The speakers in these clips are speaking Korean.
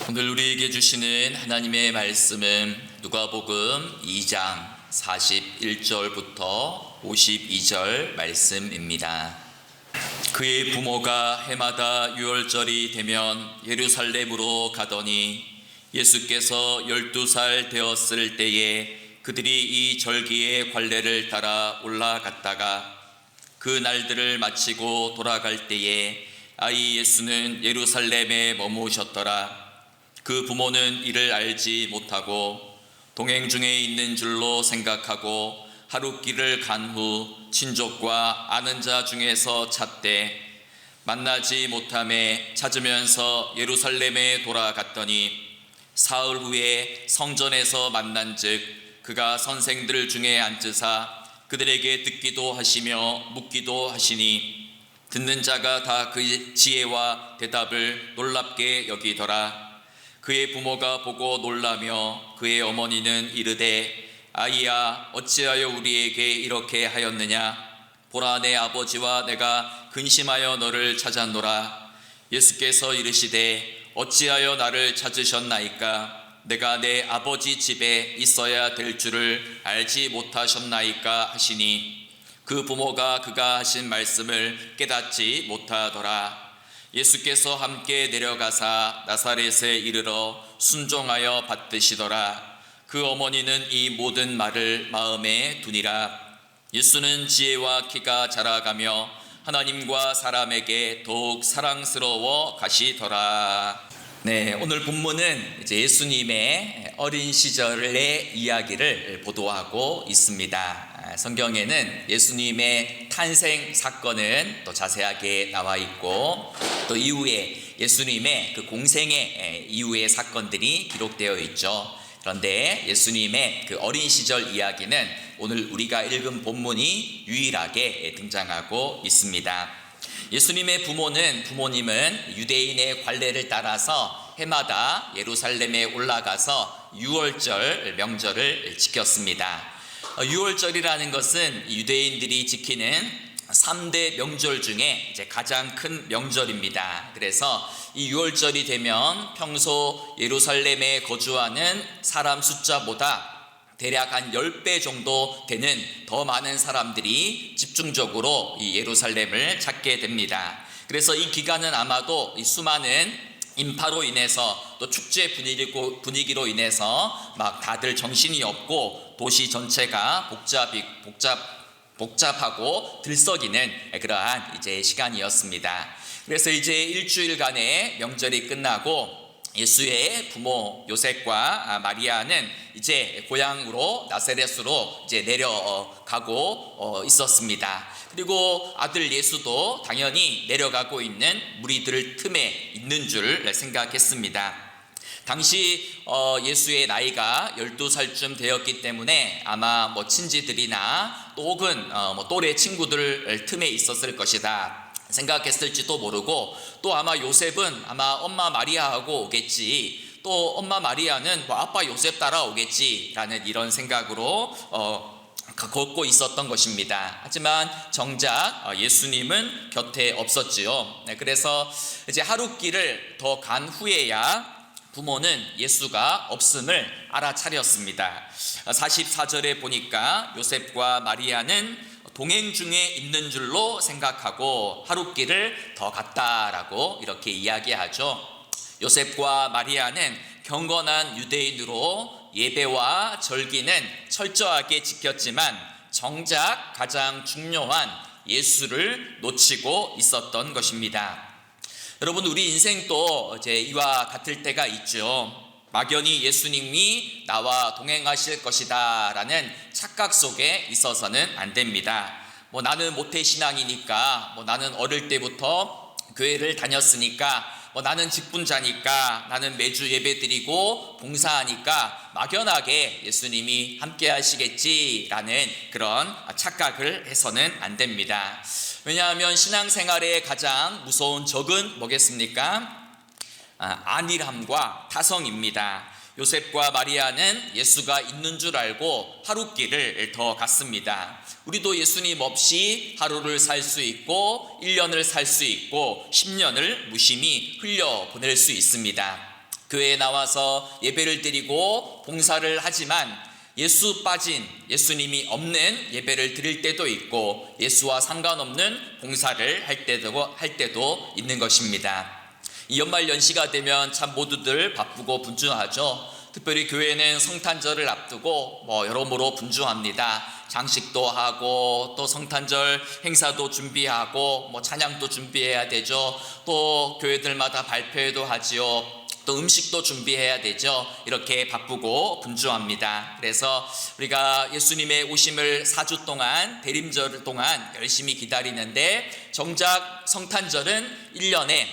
오늘 우리에게 주시는 하나님의 말씀은 누가복음 2장 41절부터 52절 말씀입니다. 그의 부모가 해마다 유월절이 되면 예루살렘으로 가더니 예수께서 12살 되었을 때에 그들이 이 절기의 관례를 따라 올라갔다가 그 날들을 마치고 돌아갈 때에 아이 예수는 예루살렘에 머무셨더라. 그 부모는 이를 알지 못하고 동행 중에 있는 줄로 생각하고 하룻길을 간 후 친족과 아는 자 중에서 찾되 만나지 못하매 찾으면서 예루살렘에 돌아갔더니 사흘 후에 성전에서 만난즉 그가 선생들 중에 앉으사 그들에게 듣기도 하시며 묻기도 하시니 듣는 자가 다 그 지혜와 대답을 놀랍게 여기더라. 그의 부모가 보고 놀라며 그의 어머니는 이르되 아이야 어찌하여 우리에게 이렇게 하였느냐. 보라 내 아버지와 내가 근심하여 너를 찾았노라. 예수께서 이르시되 어찌하여 나를 찾으셨나이까. 내가 내 아버지 집에 있어야 될 줄을 알지 못하셨나이까 하시니 그 부모가 그가 하신 말씀을 깨닫지 못하더라. 예수께서 함께 내려가사 나사렛에 이르러 순종하여 받드시더라. 그 어머니는 이 모든 말을 마음에 두니라. 예수는 지혜와 키가 자라가며 하나님과 사람에게 더욱 사랑스러워 가시더라. 네, 오늘 본문은 이제 예수님의 어린 시절의 이야기를 보도하고 있습니다. 성경에는 예수님의 탄생 사건은 또 자세하게 나와 있고 또 이후에 예수님의 그 공생의 이후의 사건들이 기록되어 있죠. 그런데 예수님의 그 어린 시절 이야기는 오늘 우리가 읽은 본문이 유일하게 등장하고 있습니다. 예수님의 부모님은 유대인의 관례를 따라서 해마다 예루살렘에 올라가서 유월절 명절을 지켰습니다. 유월절이라는 것은 유대인들이 지키는 3대 명절 중에 이제 가장 큰 명절입니다. 그래서 이 유월절이 되면 평소 예루살렘에 거주하는 사람 숫자보다 대략 한 10배 정도 되는 더 많은 사람들이 집중적으로 이 예루살렘을 찾게 됩니다. 그래서 이 기간은 아마도 이 수많은 인파로 인해서 또 축제 분위기로 인해서 막 다들 정신이 없고 도시 전체가 복잡하고 들썩이는 그러한 이제 시간이었습니다. 그래서 이제 일주일간의 명절이 끝나고 예수의 부모 요셉과 마리아는 이제 고향으로 나사렛으로 이제 내려가고 있었습니다. 그리고 아들 예수도 당연히 내려가고 있는 무리들 틈에 있는 줄 생각했습니다. 당시 예수의 나이가 12살쯤 되었기 때문에 아마 친지들이나 또 혹은 또래 친구들 틈에 있었을 것이다 생각했을지도 모르고, 또 아마 요셉은 아마 엄마 마리아하고 오겠지, 또 엄마 마리아는 아빠 요셉 따라오겠지 라는 이런 생각으로 걷고 있었던 것입니다. 하지만 정작 예수님은 곁에 없었지요. 그래서 이제 하룻길을 더 간 후에야 부모는 예수가 없음을 알아차렸습니다. 44절에 보니까 요셉과 마리아는 동행 중에 있는 줄로 생각하고 하룻길을 더 갔다라고 이렇게 이야기하죠. 요셉과 마리아는 경건한 유대인으로 예배와 절기는 철저하게 지켰지만 정작 가장 중요한 예수를 놓치고 있었던 것입니다. 여러분, 우리 인생도 이제 이와 같을 때가 있죠. 막연히 예수님이 나와 동행하실 것이다 라는 착각 속에 있어서는 안 됩니다. 나는 모태신앙이니까, 나는 어릴 때부터 교회를 다녔으니까, 나는 직분자니까, 나는 매주 예배드리고 봉사하니까 막연하게 예수님이 함께 하시겠지라는 그런 착각을 해서는 안 됩니다. 왜냐하면 신앙생활의 가장 무서운 적은 뭐겠습니까? 안일함과 타성입니다. 요셉과 마리아는 예수가 있는 줄 알고 하룻길을 더 갔습니다. 우리도 예수님 없이 하루를 살 수 있고 1년을 살 수 있고 10년을 무심히 흘려보낼 수 있습니다. 교회에 나와서 예배를 드리고 봉사를 하지만 예수 빠진, 예수님이 없는 예배를 드릴 때도 있고 예수와 상관없는 봉사를 할 때도 있는 것입니다. 이 연말 연시가 되면 참 모두들 바쁘고 분주하죠. 특별히 교회는 성탄절을 앞두고 여러모로 분주합니다. 장식도 하고 또 성탄절 행사도 준비하고 찬양도 준비해야 되죠. 또 교회들마다 발표회도 하지요. 또 음식도 준비해야 되죠. 이렇게 바쁘고 분주합니다. 그래서 우리가 예수님의 오심을 4주 동안, 대림절 동안 열심히 기다리는데 정작 성탄절은 1년에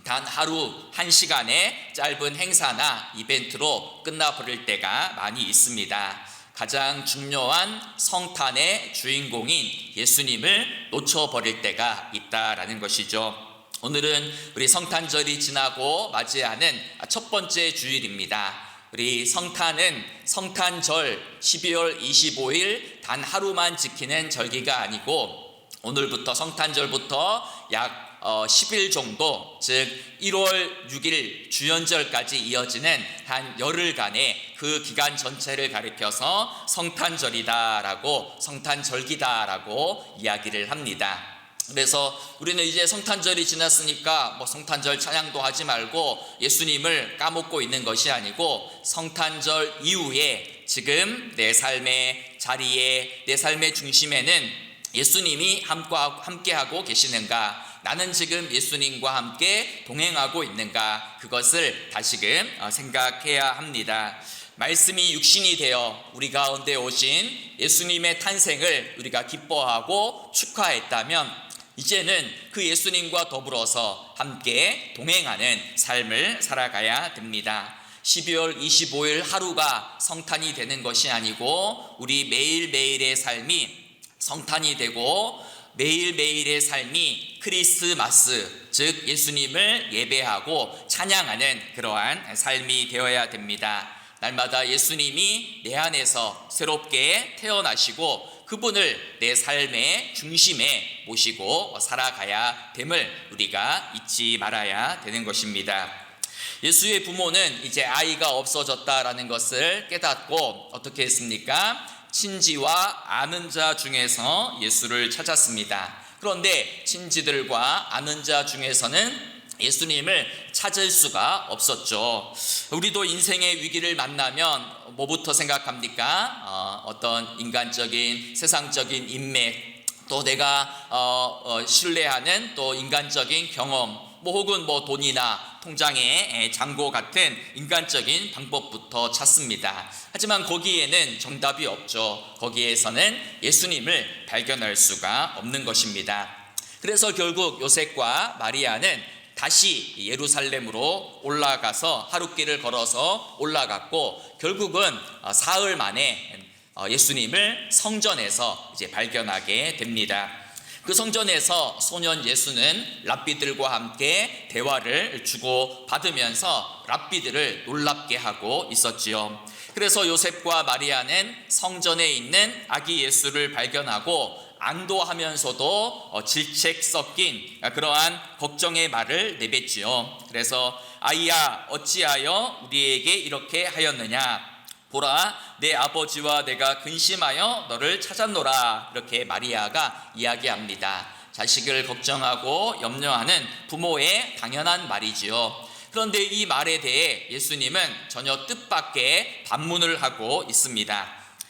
단 하루 1시간의 짧은 행사나 이벤트로 끝나버릴 때가 많이 있습니다. 가장 중요한 성탄의 주인공인 예수님을 놓쳐버릴 때가 있다라는 것이죠. 오늘은 우리 성탄절이 지나고 맞이하는 첫 번째 주일입니다. 우리 성탄은 성탄절 12월 25일 단 하루만 지키는 절기가 아니고 오늘부터 성탄절부터 약 10일 정도, 즉 1월 6일 주연절까지 이어지는 한 열흘간의 그 기간 전체를 가리켜서 성탄절이다라고, 성탄절기다라고 이야기를 합니다. 그래서 우리는 이제 성탄절이 지났으니까 성탄절 찬양도 하지 말고 예수님을 까먹고 있는 것이 아니고 성탄절 이후에 지금 내 삶의 자리에, 내 삶의 중심에는 예수님이 함께하고 계시는가, 나는 지금 예수님과 함께 동행하고 있는가, 그것을 다시금 생각해야 합니다. 말씀이 육신이 되어 우리 가운데 오신 예수님의 탄생을 우리가 기뻐하고 축하했다면 이제는 그 예수님과 더불어서 함께 동행하는 삶을 살아가야 됩니다. 12월 25일 하루가 성탄이 되는 것이 아니고 우리 매일매일의 삶이 성탄이 되고 매일매일의 삶이 크리스마스, 즉 예수님을 예배하고 찬양하는 그러한 삶이 되어야 됩니다. 날마다 예수님이 내 안에서 새롭게 태어나시고 그분을 내 삶의 중심에 모시고 살아가야 됨을 우리가 잊지 말아야 되는 것입니다. 예수의 부모는 이제 아이가 없어졌다라는 것을 깨닫고 어떻게 했습니까? 친지와 아는 자 중에서 예수를 찾았습니다. 그런데 친지들과 아는 자 중에서는 예수님을 찾을 수가 없었죠. 우리도 인생의 위기를 만나면 뭐부터 생각합니까? 어떤 인간적인, 세상적인 인맥, 또 내가 신뢰하는 또 인간적인 경험, 혹은 돈이나 통장의 잔고 같은 인간적인 방법부터 찾습니다. 하지만 거기에는 정답이 없죠. 거기에서는 예수님을 발견할 수가 없는 것입니다. 그래서 결국 요셉과 마리아는 다시 예루살렘으로 올라가서 하룻길을 걸어서 올라갔고 결국은 사흘 만에 예수님을 성전에서 이제 발견하게 됩니다. 그 성전에서 소년 예수는 랍비들과 함께 대화를 주고받으면서 랍비들을 놀랍게 하고 있었지요. 그래서 요셉과 마리아는 성전에 있는 아기 예수를 발견하고 안도하면서도 질책 섞인 그러한 걱정의 말을 내뱉지요. 그래서 아이야 어찌하여 우리에게 이렇게 하였느냐, 보라 내 아버지와 내가 근심하여 너를 찾았노라, 이렇게 마리아가 이야기합니다. 자식을 걱정하고 염려하는 부모의 당연한 말이지요. 그런데 이 말에 대해 예수님은 전혀 뜻밖의 반문을 하고 있습니다.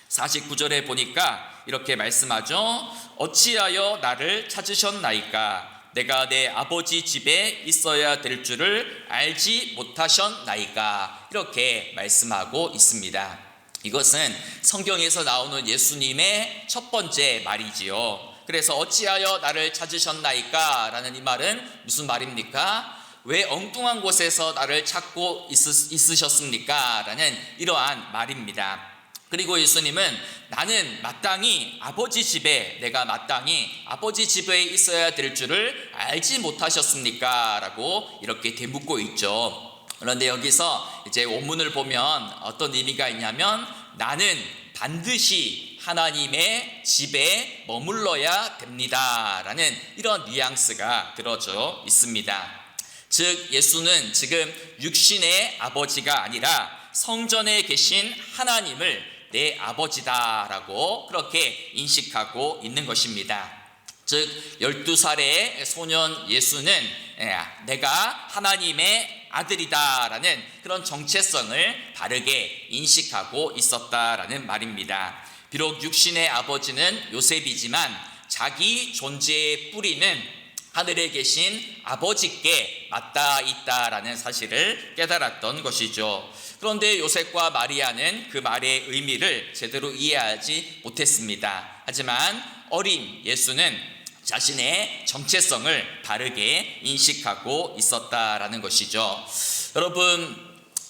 49절에 보니까 이렇게 말씀하죠. 어찌하여 나를 찾으셨나이까, 내가 내 아버지 집에 있어야 될 줄을 알지 못하셨나이까, 이렇게 말씀하고 있습니다. 이것은 성경에서 나오는 예수님의 첫 번째 말이지요. 그래서 어찌하여 나를 찾으셨나이까 라는 이 말은 무슨 말입니까? 왜 엉뚱한 곳에서 나를 찾고 있으셨습니까? 라는 이러한 말입니다. 그리고 예수님은 나는 마땅히 내가 마땅히 아버지 집에 있어야 될 줄을 알지 못하셨습니까? 라고 이렇게 되묻고 있죠. 그런데 여기서 이제 원문을 보면 어떤 의미가 있냐면 나는 반드시 하나님의 집에 머물러야 됩니다 라는 이런 뉘앙스가 들어져 있습니다. 즉 예수는 지금 육신의 아버지가 아니라 성전에 계신 하나님을 내 아버지다라고 그렇게 인식하고 있는 것입니다. 즉 12살의 소년 예수는 내가 하나님의 아들이다라는 그런 정체성을 바르게 인식하고 있었다라는 말입니다. 비록 육신의 아버지는 요셉이지만 자기 존재의 뿌리는 하늘에 계신 아버지께 맞닿아 있다라는 사실을 깨달았던 것이죠. 그런데 요셉과 마리아는 그 말의 의미를 제대로 이해하지 못했습니다. 하지만 어린 예수는 자신의 정체성을 바르게 인식하고 있었다라는 것이죠. 여러분,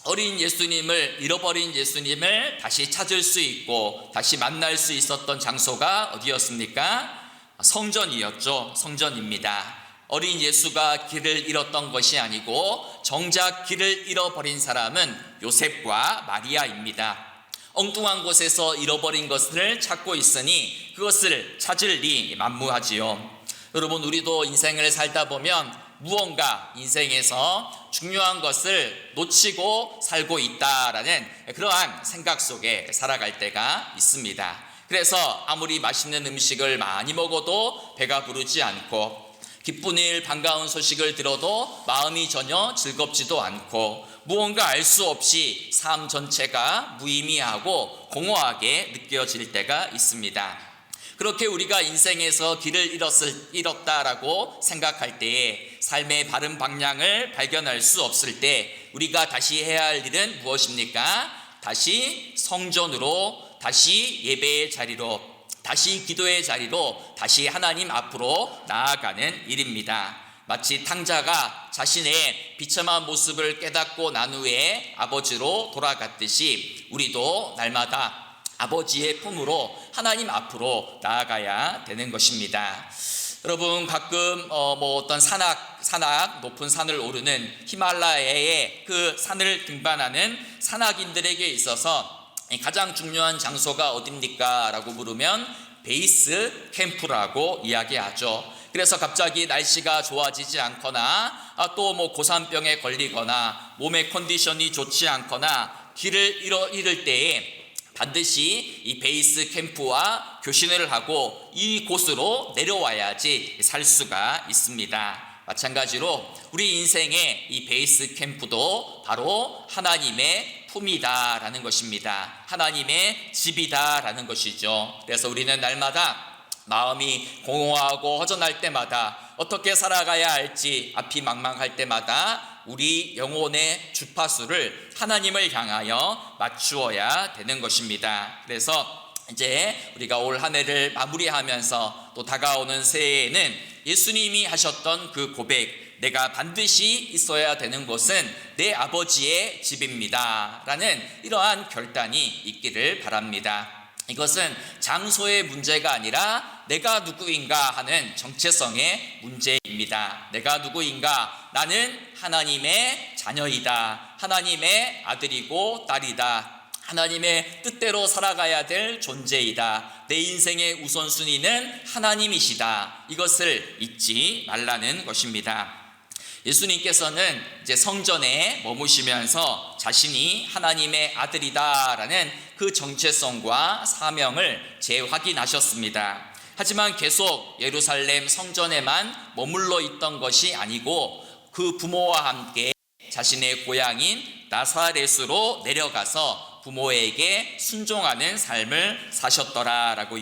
어린 예수님을, 잃어버린 예수님을 다시 찾을 수 있고 다시 만날 수 있었던 장소가 어디였습니까? 성전이었죠. 성전입니다. 어린 예수가 길을 잃었던 것이 아니고 정작 길을 잃어버린 사람은 요셉과 마리아입니다. 엉뚱한 곳에서 잃어버린 것을 찾고 있으니 그것을 찾을 리 만무하지요. 여러분, 우리도 인생을 살다 보면 무언가 인생에서 중요한 것을 놓치고 살고 있다라는 그러한 생각 속에 살아갈 때가 있습니다. 그래서 아무리 맛있는 음식을 많이 먹어도 배가 부르지 않고, 기쁜 일, 반가운 소식을 들어도 마음이 전혀 즐겁지도 않고, 무언가 알 수 없이 삶 전체가 무의미하고 공허하게 느껴질 때가 있습니다. 그렇게 우리가 인생에서 길을 잃었다라고 생각할 때에, 삶의 바른 방향을 발견할 수 없을 때 우리가 다시 해야 할 일은 무엇입니까? 다시 성전으로, 다시 예배의 자리로, 다시 기도의 자리로, 다시 하나님 앞으로 나아가는 일입니다. 마치 탕자가 자신의 비참한 모습을 깨닫고 난 후에 아버지로 돌아갔듯이 우리도 날마다 아버지의 품으로 하나님 앞으로 나아가야 되는 것입니다. 여러분, 가끔 어떤 산악 높은 산을 오르는 히말라야의 그 산을 등반하는 산악인들에게 있어서 가장 중요한 장소가 어딥니까? 라고 물으면 베이스 캠프라고 이야기하죠. 그래서 갑자기 날씨가 좋아지지 않거나 또 고산병에 걸리거나 몸의 컨디션이 좋지 않거나 길을 잃을 때에 반드시 이 베이스 캠프와 교신을 하고 이곳으로 내려와야지 살 수가 있습니다. 마찬가지로 우리 인생의 이 베이스 캠프도 바로 하나님의 품이다라는 것입니다. 하나님의 집이다라는 것이죠. 그래서 우리는 날마다 마음이 공허하고 허전할 때마다, 어떻게 살아가야 할지 앞이 망망할 때마다 우리 영혼의 주파수를 하나님을 향하여 맞추어야 되는 것입니다. 그래서 이제 우리가 올 한 해를 마무리하면서 또 다가오는 새해에는 예수님이 하셨던 그 고백, 내가 반드시 있어야 되는 곳은 내 아버지의 집입니다 라는 이러한 결단이 있기를 바랍니다. 이것은 장소의 문제가 아니라 내가 누구인가 하는 정체성의 문제입니다. 내가 누구인가? 나는 하나님의 자녀이다. 하나님의 아들이고 딸이다. 하나님의 뜻대로 살아가야 될 존재이다. 내 인생의 우선순위는 하나님이시다. 이것을 잊지 말라는 것입니다. 예수님께서는 이제 성전에 머무시면서 자신이 하나님의 아들이다라는 그 정체성과 사명을 재확인하셨습니다. 하지만 계속 예루살렘 성전에만 머물러 있던 것이 아니고 그 부모와 함께 자신의 고향인 나사렛으로 내려가서 부모에게 순종하는 삶을 사셨더라라고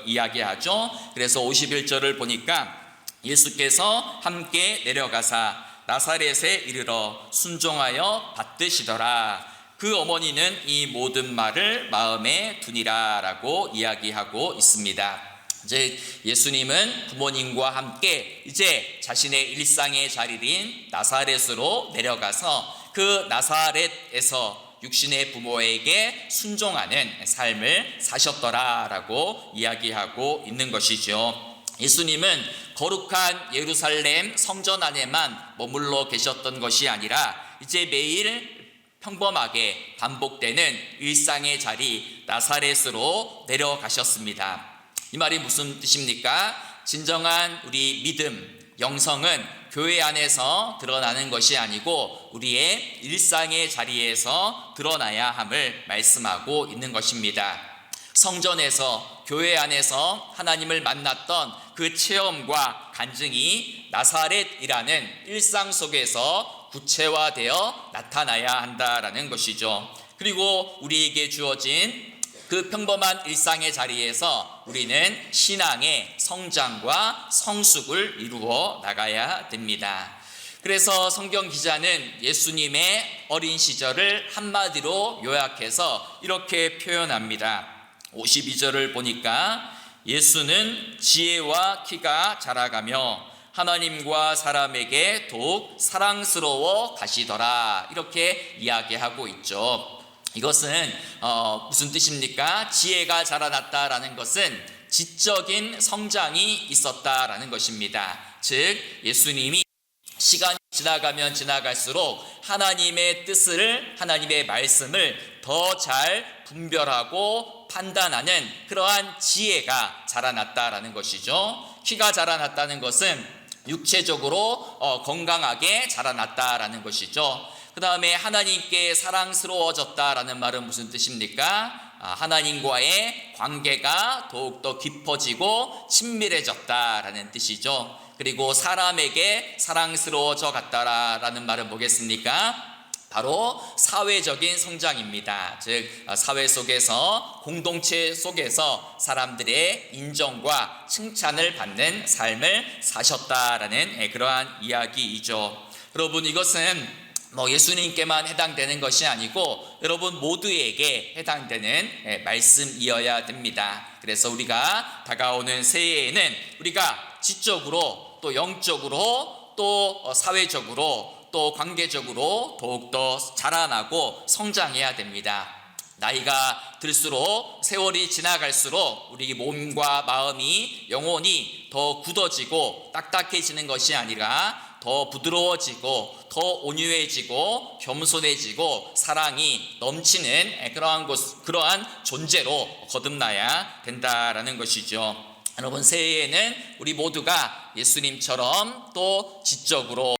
이야기하죠. 그래서 51절을 보니까 예수께서 함께 내려가사 나사렛에 이르러 순종하여 받드시더라. 그 어머니는 이 모든 말을 마음에 두니라라고 이야기하고 있습니다. 이제 예수님은 부모님과 함께 이제 자신의 일상의 자리인 나사렛으로 내려가서 그 나사렛에서 육신의 부모에게 순종하는 삶을 사셨더라라고 이야기하고 있는 것이죠. 예수님은 거룩한 예루살렘 성전 안에만 머물러 계셨던 것이 아니라 이제 매일 평범하게 반복되는 일상의 자리 나사렛으로 내려가셨습니다. 이 말이 무슨 뜻입니까? 진정한 우리 믿음, 영성은 교회 안에서 드러나는 것이 아니고 우리의 일상의 자리에서 드러나야 함을 말씀하고 있는 것입니다. 성전에서 교회 안에서 하나님을 만났던 그 체험과 간증이 나사렛이라는 일상 속에서 구체화되어 나타나야 한다라는 것이죠. 그리고 우리에게 주어진 그 평범한 일상의 자리에서 우리는 신앙의 성장과 성숙을 이루어 나가야 됩니다. 그래서 성경 기자는 예수님의 어린 시절을 한마디로 요약해서 이렇게 표현합니다. 52절을 보니까 예수는 지혜와 키가 자라가며 하나님과 사람에게 더욱 사랑스러워 가시더라, 이렇게 이야기하고 있죠. 이것은 무슨 뜻입니까? 지혜가 자라났다라는 것은 지적인 성장이 있었다라는 것입니다. 즉 예수님이 시간이 지나가면 지나갈수록 하나님의 뜻을, 하나님의 말씀을 더 잘 분별하고 판단하는 그러한 지혜가 자라났다라는 것이죠. 키가 자라났다는 것은 육체적으로 건강하게 자라났다라는 것이죠. 그 다음에 하나님께 사랑스러워졌다라는 말은 무슨 뜻입니까? 하나님과의 관계가 더욱더 깊어지고 친밀해졌다라는 뜻이죠. 그리고 사람에게 사랑스러워져 갔다라는 말은 뭐겠습니까? 바로 사회적인 성장입니다. 즉 사회 속에서, 공동체 속에서 사람들의 인정과 칭찬을 받는 삶을 사셨다라는 그러한 이야기이죠. 여러분, 이것은 예수님께만 해당되는 것이 아니고 여러분 모두에게 해당되는 말씀이어야 됩니다. 그래서 우리가 다가오는 새해에는 우리가 지적으로, 또 영적으로, 또 사회적으로, 또 관계적으로 더욱더 자라나고 성장해야 됩니다. 나이가 들수록, 세월이 지나갈수록 우리 몸과 마음이, 영혼이 더 굳어지고 딱딱해지는 것이 아니라 더 부드러워지고 더 온유해지고 겸손해지고 사랑이 넘치는 그러한 존재로 거듭나야 된다라는 것이죠. 여러분, 새해에는 우리 모두가 예수님처럼 또 지적으로,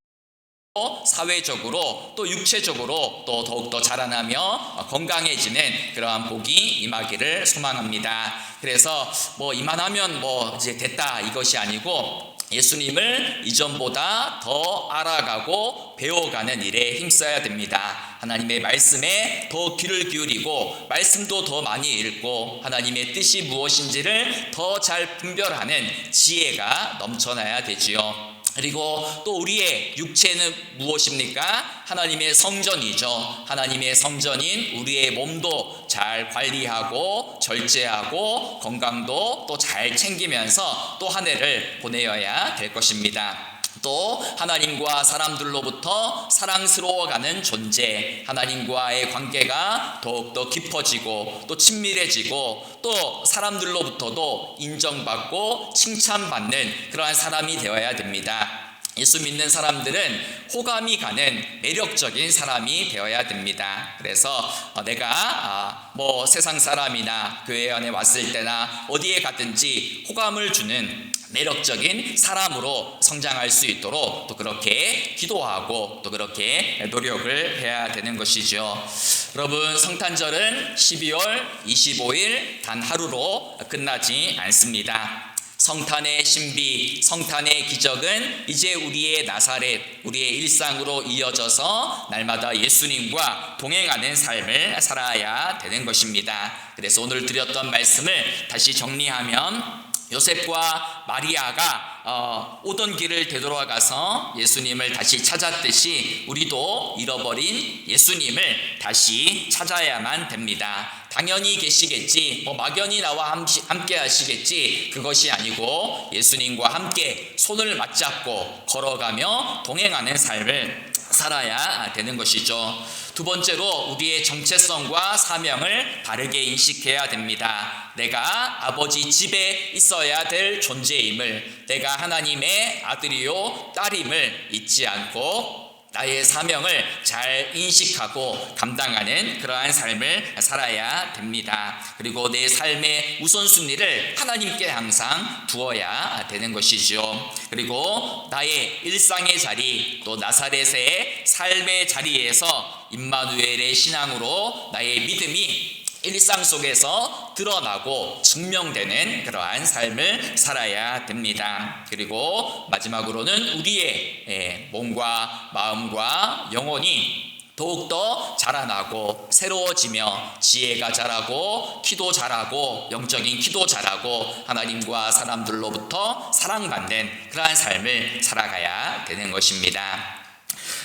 사회적으로, 또 육체적으로 또 더욱더 자라나며 건강해지는 그러한 복이 임하기를 소망합니다. 그래서 이만하면 이제 됐다, 이것이 아니고 예수님을 이전보다 더 알아가고 배워가는 일에 힘써야 됩니다. 하나님의 말씀에 더 귀를 기울이고 말씀도 더 많이 읽고 하나님의 뜻이 무엇인지를 더 잘 분별하는 지혜가 넘쳐나야 되지요. 그리고 또 우리의 육체는 무엇입니까? 하나님의 성전이죠. 하나님의 성전인 우리의 몸도 잘 관리하고 절제하고 건강도 또 잘 챙기면서 또 한 해를 보내어야 될 것입니다. 또 하나님과 사람들로부터 사랑스러워가는 존재, 하나님과의 관계가 더욱더 깊어지고 또 친밀해지고 또 사람들로부터도 인정받고 칭찬받는 그러한 사람이 되어야 됩니다. 예수 믿는 사람들은 호감이 가는 매력적인 사람이 되어야 됩니다. 그래서 내가 세상 사람이나 교회 안에 왔을 때나 어디에 가든지 호감을 주는 매력적인 사람으로 성장할 수 있도록 또 그렇게 기도하고 또 그렇게 노력을 해야 되는 것이죠. 여러분, 성탄절은 12월 25일 단 하루로 끝나지 않습니다. 성탄의 신비, 성탄의 기적은 이제 우리의 나사렛, 우리의 일상으로 이어져서 날마다 예수님과 동행하는 삶을 살아야 되는 것입니다. 그래서 오늘 드렸던 말씀을 다시 정리하면, 요셉과 마리아가 오던 길을 되돌아가서 예수님을 다시 찾았듯이 우리도 잃어버린 예수님을 다시 찾아야만 됩니다. 당연히 계시겠지, 막연히 나와 함께 하시겠지, 그것이 아니고 예수님과 함께 손을 맞잡고 걸어가며 동행하는 삶을 살아야 되는 것이죠. 두 번째로 우리의 정체성과 사명을 바르게 인식해야 됩니다. 내가 아버지 집에 있어야 될 존재임을, 내가 하나님의 아들이요 딸임을 잊지 않고 나의 사명을 잘 인식하고 감당하는 그러한 삶을 살아야 됩니다. 그리고 내 삶의 우선순위를 하나님께 항상 두어야 되는 것이죠. 그리고 나의 일상의 자리, 또 나사렛의 삶의 자리에서 임마누엘의 신앙으로 나의 믿음이 일상 속에서 드러나고 증명되는 그러한 삶을 살아야 됩니다. 그리고 마지막으로는 우리의 몸과 마음과 영혼이 더욱더 자라나고 새로워지며 지혜가 자라고 키도 자라고 영적인 키도 자라고 하나님과 사람들로부터 사랑받는 그러한 삶을 살아가야 되는 것입니다.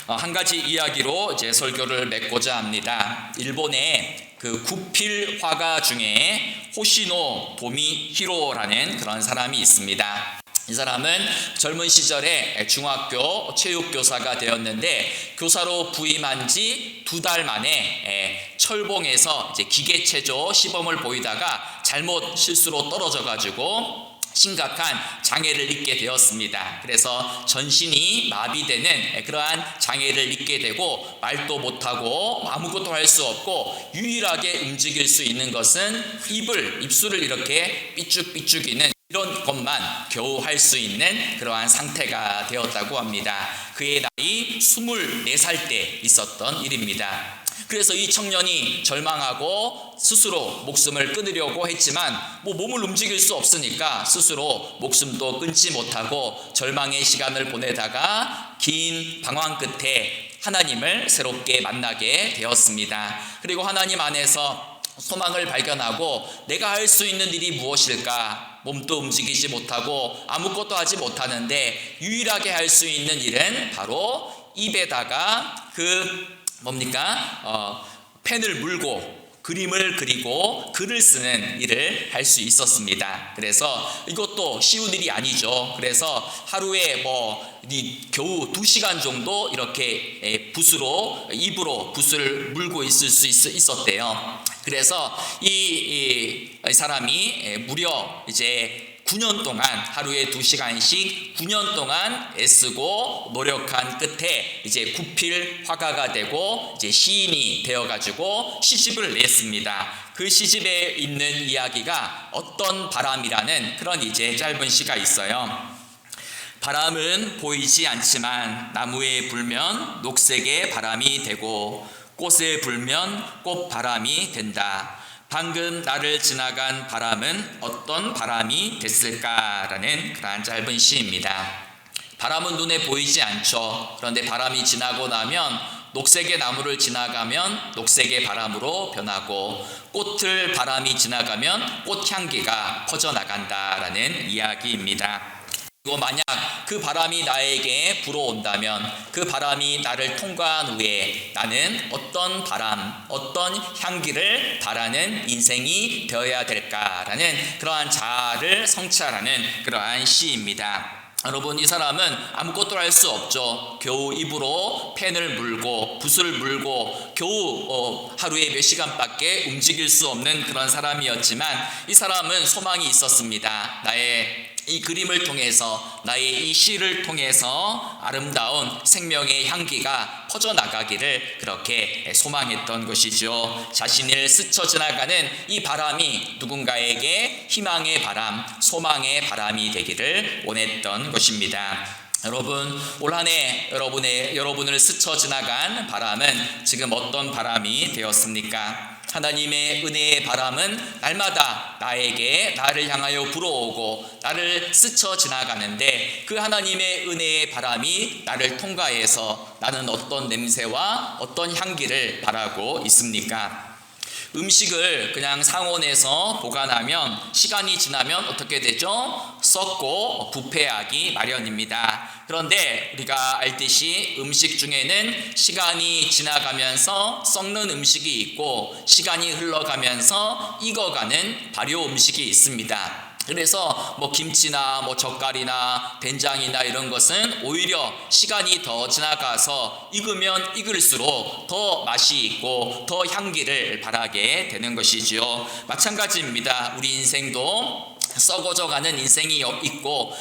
한 가지 이야기로 이제 설교를 맺고자 합니다. 일본의 그 구필 화가 중에 호시노 도미히로라는 그런 사람이 있습니다. 이 사람은 젊은 시절에 중학교 체육교사가 되었는데 교사로 부임한 지 2달 만에 철봉에서 이제 기계체조 시범을 보이다가 잘못 실수로 떨어져 가지고 심각한 장애를 입게 되었습니다. 그래서 전신이 마비되는 그러한 장애를 입게 되고 말도 못하고 아무것도 할 수 없고 유일하게 움직일 수 있는 것은 입술을 이렇게 삐죽삐죽이는 이런 것만 겨우 할 수 있는 그러한 상태가 되었다고 합니다. 그의 나이 24살 때 있었던 일입니다. 그래서 이 청년이 절망하고 스스로 목숨을 끊으려고 했지만 몸을 움직일 수 없으니까 스스로 목숨도 끊지 못하고 절망의 시간을 보내다가 긴 방황 끝에 하나님을 새롭게 만나게 되었습니다. 그리고 하나님 안에서 소망을 발견하고 내가 할 수 있는 일이 무엇일까? 몸도 움직이지 못하고 아무것도 하지 못하는데 유일하게 할 수 있는 일은 바로 입에다가 펜을 물고 그림을 그리고 글을 쓰는 일을 할 수 있었습니다. 그래서 이것도 쉬운 일이 아니죠. 그래서 하루에 겨우 2시간 정도 이렇게 입으로 붓을 물고 있을 수 있었대요. 그래서 이 사람이 무려 이제 9년 동안 하루에 2시간씩 9년 동안 애쓰고 노력한 끝에 이제 구필 화가가 되고 이제 시인이 되어가지고 시집을 냈습니다. 그 시집에 있는 이야기가 어떤 바람이라는 그런 이제 짧은 시가 있어요. 바람은 보이지 않지만 나무에 불면 녹색의 바람이 되고 꽃에 불면 꽃바람이 된다. 방금 나를 지나간 바람은 어떤 바람이 됐을까라는 그러한 짧은 시입니다. 바람은 눈에 보이지 않죠. 그런데 바람이 지나고 나면 녹색의 나무를 지나가면 녹색의 바람으로 변하고 꽃을 바람이 지나가면 꽃향기가 퍼져나간다라는 이야기입니다. 그리고 만약 그 바람이 나에게 불어온다면 그 바람이 나를 통과한 후에 나는 어떤 바람, 어떤 향기를 바라는 인생이 되어야 될까라는 그러한 자아를 성찰하는 그러한 시입니다. 여러분, 이 사람은 아무것도 할 수 없죠. 겨우 입으로 펜을 물고 붓을 물고 겨우 하루에 몇 시간밖에 움직일 수 없는 그런 사람이었지만 이 사람은 소망이 있었습니다. 나의 이 그림을 통해서 나의 이 시를 통해서 아름다운 생명의 향기가 퍼져나가기를 그렇게 소망했던 것이죠. 자신을 스쳐 지나가는 이 바람이 누군가에게 희망의 바람, 소망의 바람이 되기를 원했던 것입니다. 여러분, 올 한 해 여러분을 스쳐 지나간 바람은 지금 어떤 바람이 되었습니까? 하나님의 은혜의 바람은 날마다 나를 향하여 불어오고 나를 스쳐 지나가는데 그 하나님의 은혜의 바람이 나를 통과해서 나는 어떤 냄새와 어떤 향기를 바라고 있습니까? 음식을 그냥 상온에서 보관하면 시간이 지나면 어떻게 되죠? 썩고 부패하기 마련입니다. 그런데 우리가 알듯이 음식 중에는 시간이 지나가면서 썩는 음식이 있고 시간이 흘러가면서 익어가는 발효 음식이 있습니다. 그래서 김치나 젓갈이나 된장이나 이런 것은 오히려 시간이 더 지나가서 익으면 익을수록 더 맛이 있고 더 향기를 발하게 되는 것이지요. 마찬가지입니다. 우리 인생도 썩어져가는 인생이 있고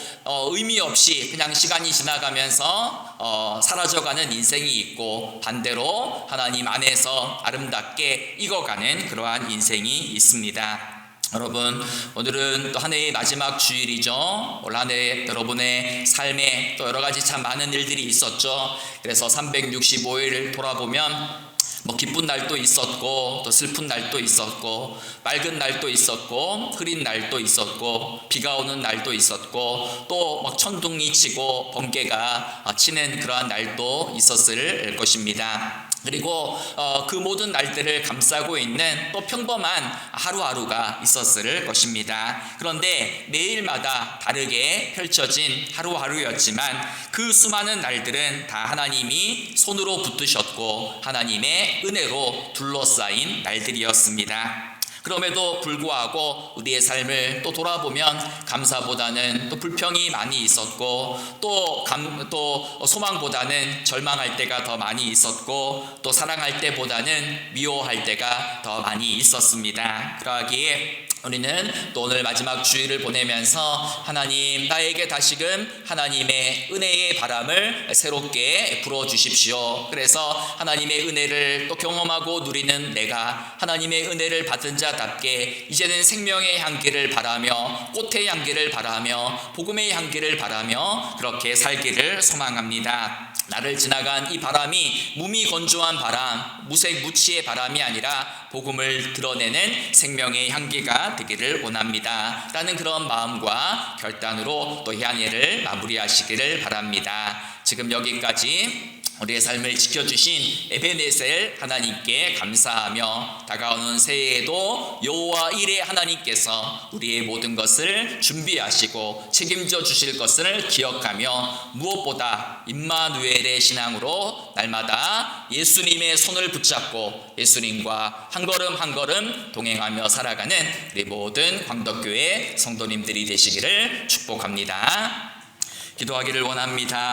의미 없이 그냥 시간이 지나가면서 사라져가는 인생이 있고, 반대로 하나님 안에서 아름답게 익어가는 그러한 인생이 있습니다. 여러분, 오늘은 또 한 해의 마지막 주일이죠. 올 한 해 여러분의 삶에 또 여러 가지 참 많은 일들이 있었죠. 그래서 365일을 돌아보면 기쁜 날도 있었고, 또 슬픈 날도 있었고, 맑은 날도 있었고, 흐린 날도 있었고, 비가 오는 날도 있었고, 또 천둥이 치고 번개가 치는 그러한 날도 있었을 것입니다. 그리고 그 모든 날들을 감싸고 있는 또 평범한 하루하루가 있었을 것입니다. 그런데 매일마다 다르게 펼쳐진 하루하루였지만 그 수많은 날들은 다 하나님이 손으로 붙드셨고 하나님의 은혜로 둘러싸인 날들이었습니다. 그럼에도 불구하고 우리의 삶을 또 돌아보면 감사보다는 또 불평이 많이 있었고, 또 소망보다는 절망할 때가 더 많이 있었고, 또 사랑할 때보다는 미워할 때가 더 많이 있었습니다. 그러하기에 우리는 또 오늘 마지막 주일을 보내면서 하나님, 나에게 다시금 하나님의 은혜의 바람을 새롭게 불어주십시오. 그래서 하나님의 은혜를 또 경험하고 누리는 내가 하나님의 은혜를 받은 자답게 이제는 생명의 향기를 바라며, 꽃의 향기를 바라며, 복음의 향기를 바라며 그렇게 살기를 소망합니다. 나를 지나간 이 바람이 무미건조한 바람, 무색무취의 바람이 아니라 복음을 드러내는 생명의 향기가 되기를 원합니다. 라는 그런 마음과 결단으로 또 이 한 해를 마무리하시기를 바랍니다. 지금 여기까지 우리의 삶을 지켜주신 에베네셀 하나님께 감사하며, 다가오는 새해에도 여호와 일의 하나님께서 우리의 모든 것을 준비하시고 책임져 주실 것을 기억하며, 무엇보다 임마누엘의 신앙으로 날마다 예수님의 손을 붙잡고 예수님과 한 걸음 한 걸음 동행하며 살아가는 우리 모든 광덕교회 성도님들이 되시기를 축복합니다. 기도하기를 원합니다.